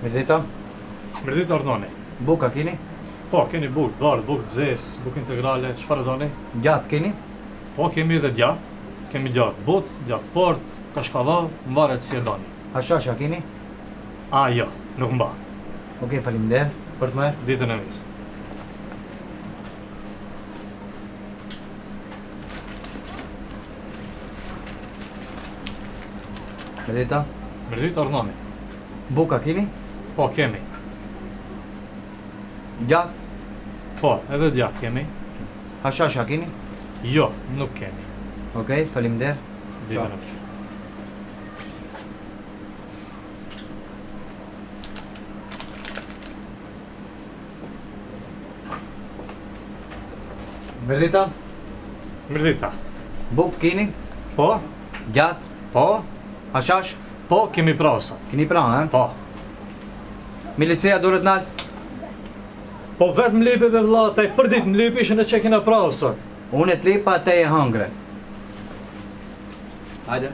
Mirdita? Mirdita ordoni. Buka keni? Po, keni bukë, bardh, bukë zes, bukë integrale, çfarë doni? Gjath keni? Po, kemi edhe djath. Kemi djath but, djath fort, kashkavall, mbaret si e doni. Hashasha keni? Jo, nuk mba. Okej, faleminderit për të marrë. Ditën e mirë. Mirdita? Mirdita ordoni. Buka keni? Po, kemi. Gjath? Po, edhe djath kemi. Hashasha keni? Jo, nuk kemi. Okej, faleminderit. Ditën e mirë. Mirdita? Mirdita. Buk keni? Po, Gjath? po, Hashash? po, kemi prasat. Keni pranë, ha? Po. Milicia duhet nal? Po vetë mlipi be vlla, taj për ditë mlipi ishën e që kena prasat. Unë të lipa, te e hangre. Hajde.